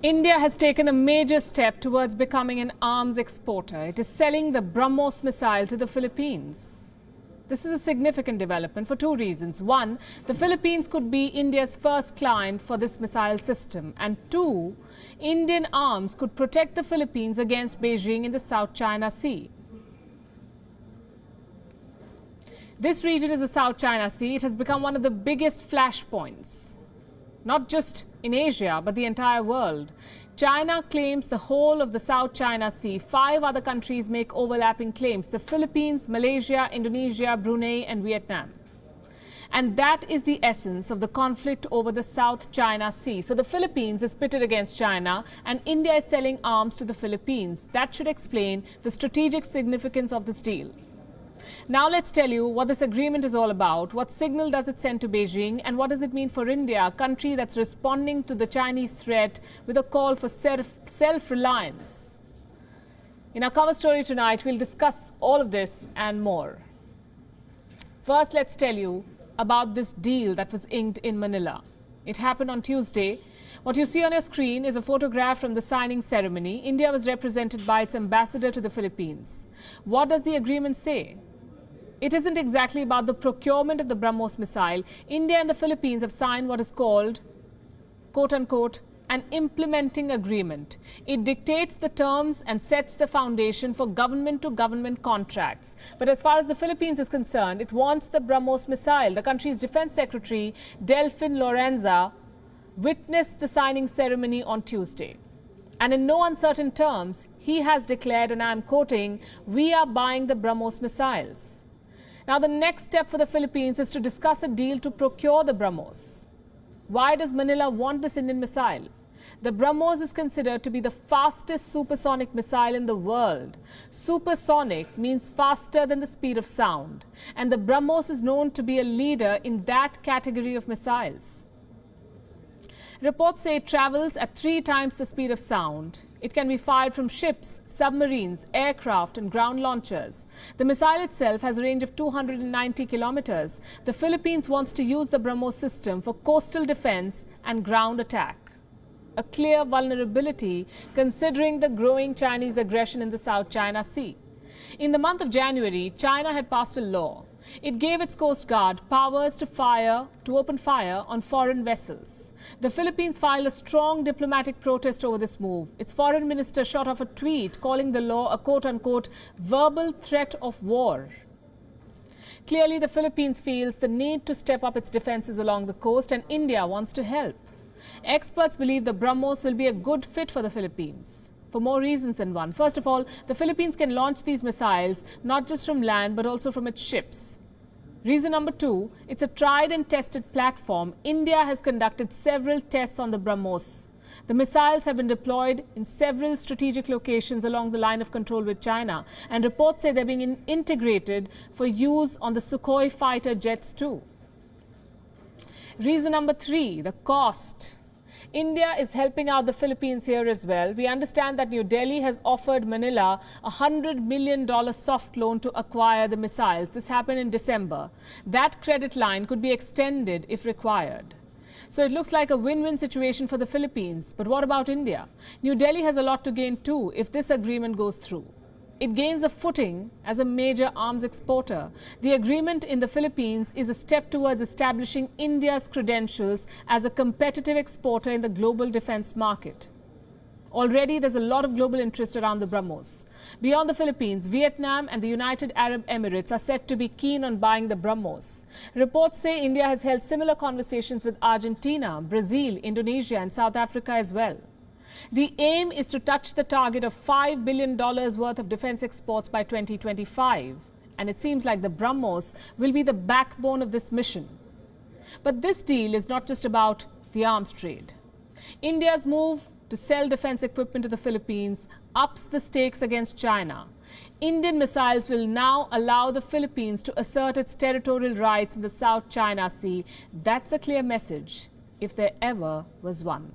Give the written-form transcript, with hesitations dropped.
India has taken a major step towards becoming an arms exporter. It is selling the BrahMos missile to the Philippines. This is a significant development for two reasons. One, the Philippines could be India's first client for this missile system. And two, Indian arms could protect the Philippines against Beijing in the South China Sea. This region is the South China Sea. It has become one of the biggest flashpoints, not just in Asia, but the entire world. China claims the whole of the South China Sea. 5 other countries make overlapping claims: the Philippines, Malaysia, Indonesia, Brunei and Vietnam. And that is the essence of the conflict over the South China Sea. So the Philippines is pitted against China and India is selling arms to the Philippines. That should explain the strategic significance of this deal. Now let's tell you what this agreement is all about. What signal does it send to Beijing, and what does it mean for India, a country that's responding to the Chinese threat with a call for self-reliance? In our cover story tonight, we'll discuss all of this and more. First, let's tell you about this deal that was inked in Manila. It happened on Tuesday. What you see on your screen is a photograph from the signing ceremony. India was represented by its ambassador to the Philippines. What does the agreement say? It isn't exactly about the procurement of the BrahMos missile. India and the Philippines have signed what is called, quote-unquote, an implementing agreement. It dictates the terms and sets the foundation for government-to-government contracts. But as far as the Philippines is concerned, it wants the BrahMos missile. The country's Defense Secretary, Delfin Lorenza, witnessed the signing ceremony on Tuesday. And in no uncertain terms, he has declared, and I'm quoting, "We are buying the BrahMos missiles." Now, the next step for the Philippines is to discuss a deal to procure the BrahMos. Why does Manila want this Indian missile? The BrahMos is considered to be the fastest supersonic missile in the world. Supersonic means faster than the speed of sound. And the BrahMos is known to be a leader in that category of missiles. Reports say it travels at 3 times the speed of sound. It can be fired from ships, submarines, aircraft and ground launchers. The missile itself has a range of 290 kilometers. The Philippines wants to use the BrahMos system for coastal defense and ground attack. A clear vulnerability considering the growing Chinese aggression in the South China Sea. In the month of January, China had passed a law. It gave its Coast Guard powers to open fire on foreign vessels. The Philippines filed a strong diplomatic protest over this move. Its foreign minister shot off a tweet calling the law a quote-unquote verbal threat of war. Clearly, the Philippines feels the need to step up its defenses along the coast, and India wants to help. Experts believe the BrahMos will be a good fit for the Philippines, for more reasons than one. First of all, the Philippines can launch these missiles not just from land but also from its ships. Reason number 2, it's a tried and tested platform. India has conducted several tests on the BrahMos. The missiles have been deployed in several strategic locations along the line of control with China, and reports say they're being integrated for use on the Sukhoi fighter jets too. Reason number 3, the cost. India is helping out the Philippines here as well. We understand that New Delhi has offered Manila a $100 million soft loan to acquire the missiles. This happened in December. That credit line could be extended if required. So it looks like a win-win situation for the Philippines. But what about India? New Delhi has a lot to gain too if this agreement goes through. It gains a footing as a major arms exporter. The agreement in the Philippines is a step towards establishing India's credentials as a competitive exporter in the global defense market. Already, there's a lot of global interest around the BrahMos. Beyond the Philippines, Vietnam and the United Arab Emirates are said to be keen on buying the BrahMos. Reports say India has held similar conversations with Argentina, Brazil, Indonesia and South Africa as well. The aim is to touch the target of $5 billion worth of defense exports by 2025. And it seems like the BrahMos will be the backbone of this mission. But this deal is not just about the arms trade. India's move to sell defense equipment to the Philippines ups the stakes against China. Indian missiles will now allow the Philippines to assert its territorial rights in the South China Sea. That's a clear message, if there ever was one.